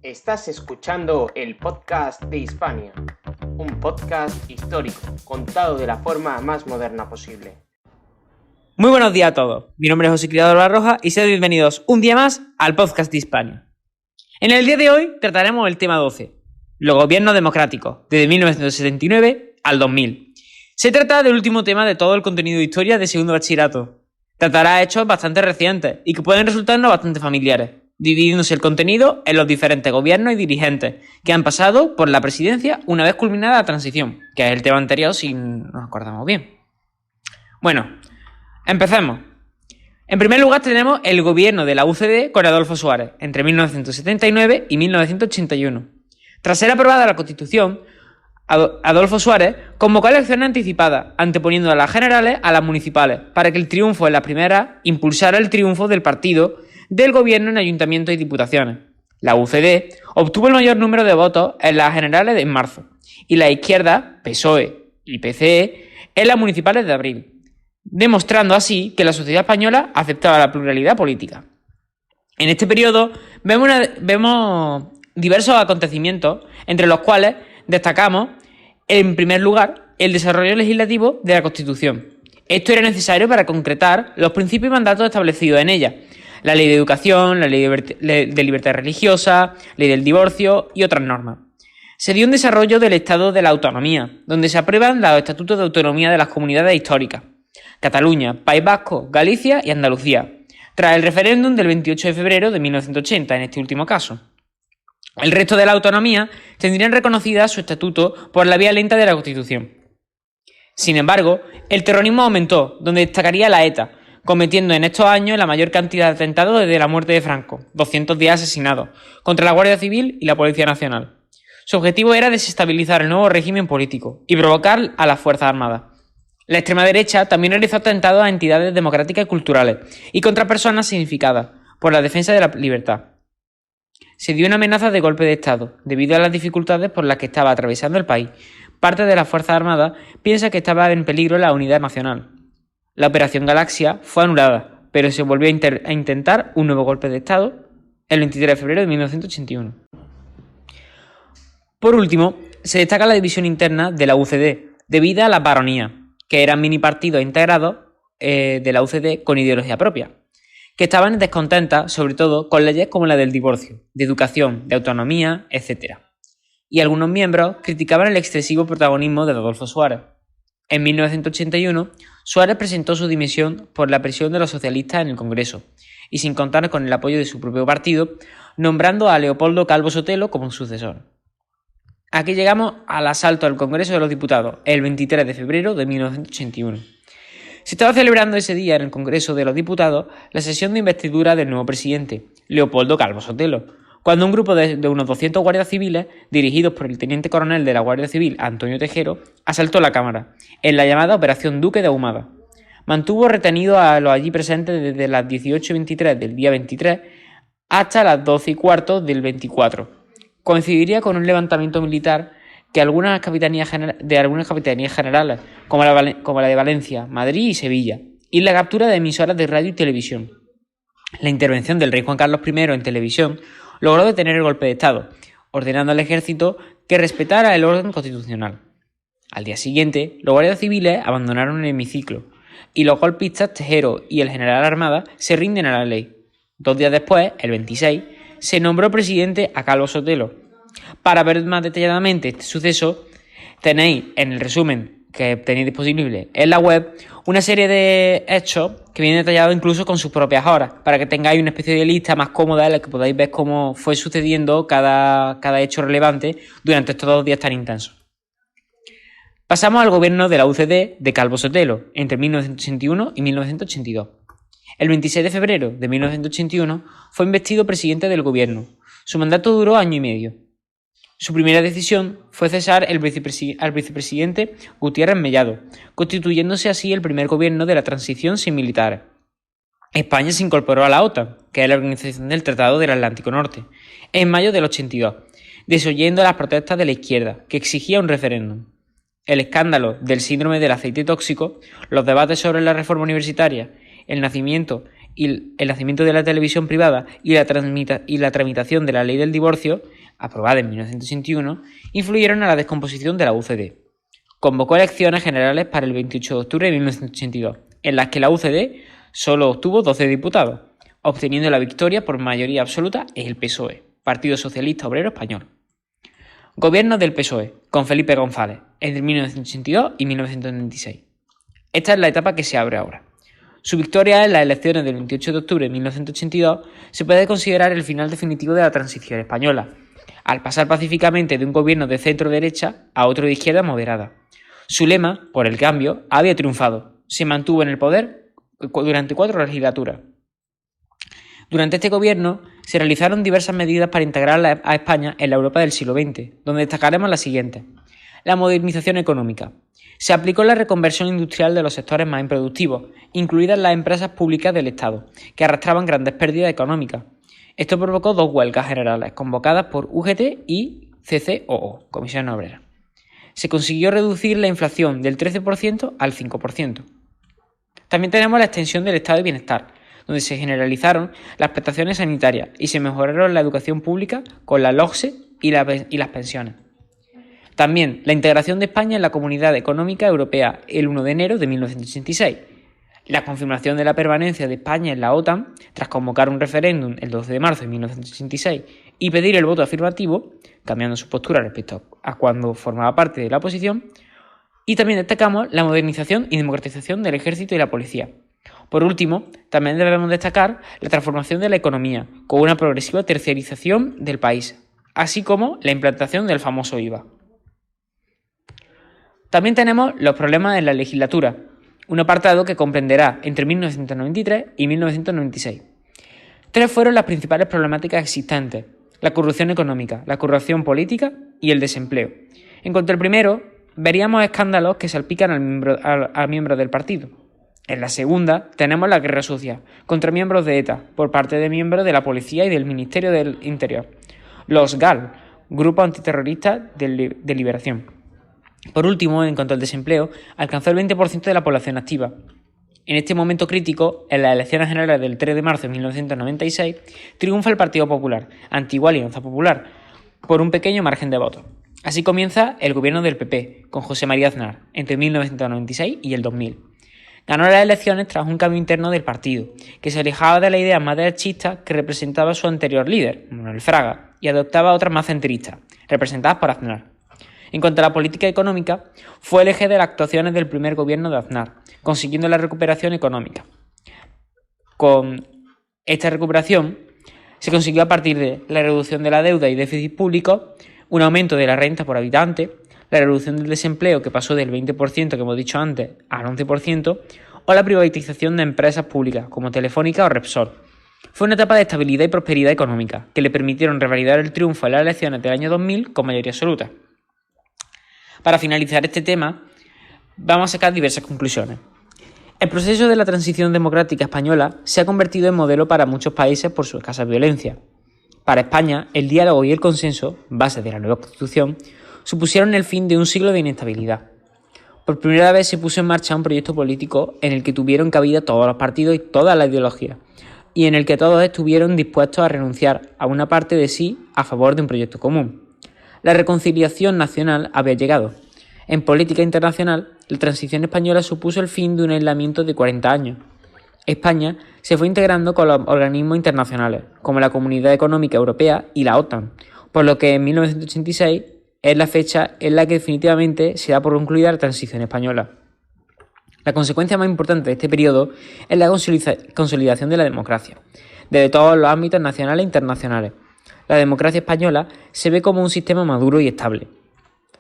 Estás escuchando el podcast de Hispania, un podcast histórico contado de la forma más moderna posible. Muy buenos días a todos, mi nombre es José Criado La Roja y sean bienvenidos un día más al podcast de Hispania. En el día de hoy trataremos el tema 12, los gobiernos democráticos, desde 1979 al 2000. Se trata del último tema de todo el contenido de historia de segundo bachillerato. Tratará hechos bastante recientes y que pueden resultarnos bastante familiares, dividiéndose el contenido en los diferentes gobiernos y dirigentes que han pasado por la presidencia una vez culminada la transición, que es el tema anterior si nos acordamos bien. Bueno, empecemos. En primer lugar tenemos el gobierno de la UCD con Adolfo Suárez, entre 1979 y 1981. Tras ser aprobada la Constitución, Adolfo Suárez convocó elecciones anticipadas, anteponiendo a las generales a las municipales, para que el triunfo en las primeras impulsara el triunfo del partido del gobierno en ayuntamientos y diputaciones. La UCD obtuvo el mayor número de votos en las generales en marzo y la izquierda, PSOE y PCE, en las municipales de abril, demostrando así que la sociedad española aceptaba la pluralidad política. En este periodo vemos diversos acontecimientos, entre los cuales destacamos, en primer lugar, el desarrollo legislativo de la Constitución. Esto era necesario para concretar los principios y mandatos establecidos en ella: la ley de educación, la ley de libertad religiosa, ley del divorcio y otras normas. Se dio un desarrollo del Estado de la Autonomía, donde se aprueban los estatutos de autonomía de las comunidades históricas: Cataluña, País Vasco, Galicia y Andalucía, tras el referéndum del 28 de febrero de 1980, en este último caso. El resto de la autonomía tendrían reconocida su estatuto por la vía lenta de la Constitución. Sin embargo, el terrorismo aumentó, donde destacaría la ETA, cometiendo en estos años la mayor cantidad de atentados desde la muerte de Franco, 210 asesinados, contra la Guardia Civil y la Policía Nacional. Su objetivo era desestabilizar el nuevo régimen político y provocar a las Fuerzas Armadas. La extrema derecha también realizó atentados a entidades democráticas y culturales y contra personas significadas por la defensa de la libertad. Se dio una amenaza de golpe de Estado, debido a las dificultades por las que estaba atravesando el país. Parte de las Fuerzas Armadas piensa que estaba en peligro la unidad nacional. La Operación Galaxia fue anulada, pero se volvió a intentar un nuevo golpe de Estado el 23 de febrero de 1981. Por último, se destaca la división interna de la UCD, debido a la baronía, que eran mini partidos integrados de la UCD con ideología propia, que estaban descontentas sobre todo con leyes como la del divorcio, de educación, de autonomía, etc. Y algunos miembros criticaban el excesivo protagonismo de Adolfo Suárez. En 1981, Suárez presentó su dimisión por la presión de los socialistas en el Congreso, y sin contar con el apoyo de su propio partido, nombrando a Leopoldo Calvo Sotelo como sucesor. Aquí llegamos al asalto al Congreso de los Diputados, el 23 de febrero de 1981. Se estaba celebrando ese día en el Congreso de los Diputados la sesión de investidura del nuevo presidente, Leopoldo Calvo Sotelo, cuando un grupo de unos 200 guardias civiles, dirigidos por el teniente coronel de la Guardia Civil, Antonio Tejero, asaltó la Cámara, en la llamada Operación Duque de Ahumada. Mantuvo retenidos a los allí presentes desde las 18:23 del día 23 hasta las 12:15 del 24. Coincidiría con un levantamiento militar que algunas capitanías generales, como la de Valencia, Madrid y Sevilla, y la captura de emisoras de radio y televisión. La intervención del rey Juan Carlos I en televisión logró detener el golpe de Estado, ordenando al ejército que respetara el orden constitucional. Al día siguiente, los guardias civiles abandonaron el hemiciclo, y los golpistas Tejero y el general Armada se rinden a la ley. 2 días después, el 26, se nombró presidente a Calvo Sotelo. Para ver más detalladamente este suceso, tenéis en el resumen que tenéis disponible en la web una serie de hechos que vienen detallados incluso con sus propias horas, para que tengáis una especie de lista más cómoda en la que podáis ver cómo fue sucediendo cada hecho relevante durante estos 2 días tan intensos. Pasamos al gobierno de la UCD de Calvo Sotelo entre 1981 y 1982. El 26 de febrero de 1981 fue investido presidente del gobierno. Su mandato duró 1 año y medio. Su primera decisión fue cesar al vicepresidente Gutiérrez Mellado, constituyéndose así el primer gobierno de la transición sin militares. España se incorporó a la OTAN, que es la organización del Tratado del Atlántico Norte, en mayo del 82, desoyendo las protestas de la izquierda, que exigía un referéndum. El escándalo del síndrome del aceite tóxico, los debates sobre la reforma universitaria, el nacimiento y el nacimiento de la televisión privada y la tramitación de la ley del divorcio, aprobada en 1981, influyeron a la descomposición de la UCD. Convocó elecciones generales para el 28 de octubre de 1982, en las que la UCD solo obtuvo 12 diputados, obteniendo la victoria por mayoría absoluta el PSOE, Partido Socialista Obrero Español. Gobierno del PSOE, con Felipe González, entre 1982 y 1996. Esta es la etapa que se abre ahora. Su victoria en las elecciones del 28 de octubre de 1982 se puede considerar el final definitivo de la transición española, al pasar pacíficamente de un gobierno de centro-derecha a otro de izquierda moderada. Su lema, por el cambio, había triunfado. Se mantuvo en el poder durante 4 legislaturas. Durante este gobierno se realizaron diversas medidas para integrar a España en la Europa del siglo XX, donde destacaremos las siguientes. La modernización económica. Se aplicó la reconversión industrial de los sectores más improductivos, incluidas las empresas públicas del Estado, que arrastraban grandes pérdidas económicas. Esto provocó 2 huelgas generales, convocadas por UGT y CCOO, Comisión Obrera. Se consiguió reducir la inflación del 13% al 5%. También tenemos la extensión del estado de bienestar, donde se generalizaron las prestaciones sanitarias y se mejoraron la educación pública con la LOGSE y las pensiones. También la integración de España en la Comunidad Económica Europea el 1 de enero de 1986, la confirmación de la permanencia de España en la OTAN tras convocar un referéndum el 12 de marzo de 1986 y pedir el voto afirmativo, cambiando su postura respecto a cuando formaba parte de la oposición, y también destacamos la modernización y democratización del ejército y la policía. Por último, también debemos destacar la transformación de la economía, con una progresiva terciarización del país, así como la implantación del famoso IVA. También tenemos los problemas en la legislatura, un apartado que comprenderá entre 1993 y 1996. 3 fueron las principales problemáticas existentes: la corrupción económica, la corrupción política y el desempleo. En cuanto al primero, veríamos escándalos que salpican a miembros del partido. En la segunda, tenemos la guerra sucia contra miembros de ETA por parte de miembros de la policía y del Ministerio del Interior. Los GAL, Grupo Antiterrorista de Liberación. Por último, en cuanto al desempleo, alcanzó el 20% de la población activa. En este momento crítico, en las elecciones generales del 3 de marzo de 1996, triunfa el Partido Popular, antigua Alianza Popular, por un pequeño margen de votos. Así comienza el gobierno del PP, con José María Aznar, entre 1996 y el 2000. Ganó las elecciones tras un cambio interno del partido, que se alejaba de la idea más derechista que representaba su anterior líder, Manuel Fraga, y adoptaba otras más centristas, representadas por Aznar. En cuanto a la política económica, fue el eje de las actuaciones del primer gobierno de Aznar, consiguiendo la recuperación económica. Con esta recuperación se consiguió a partir de la reducción de la deuda y déficit público, un aumento de la renta por habitante, la reducción del desempleo que pasó del 20% que hemos dicho antes al 11%, o la privatización de empresas públicas como Telefónica o Repsol. Fue una etapa de estabilidad y prosperidad económica que le permitieron revalidar el triunfo en las elecciones del año 2000 con mayoría absoluta. Para finalizar este tema, vamos a sacar diversas conclusiones. El proceso de la transición democrática española se ha convertido en modelo para muchos países por su escasa violencia. Para España, el diálogo y el consenso, base de la nueva Constitución, supusieron el fin de un siglo de inestabilidad. Por primera vez se puso en marcha un proyecto político en el que tuvieron cabida todos los partidos y todas las ideologías, y en el que todos estuvieron dispuestos a renunciar a una parte de sí a favor de un proyecto común. La reconciliación nacional había llegado. En política internacional, la transición española supuso el fin de un aislamiento de 40 años. España se fue integrando con los organismos internacionales, como la Comunidad Económica Europea y la OTAN, por lo que en 1986 es la fecha en la que definitivamente se da por concluida la transición española. La consecuencia más importante de este periodo es la consolidación de la democracia, desde todos los ámbitos nacionales e internacionales. La democracia española se ve como un sistema maduro y estable.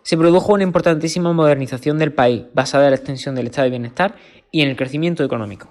Se produjo una importantísima modernización del país basada en la extensión del estado de bienestar y en el crecimiento económico.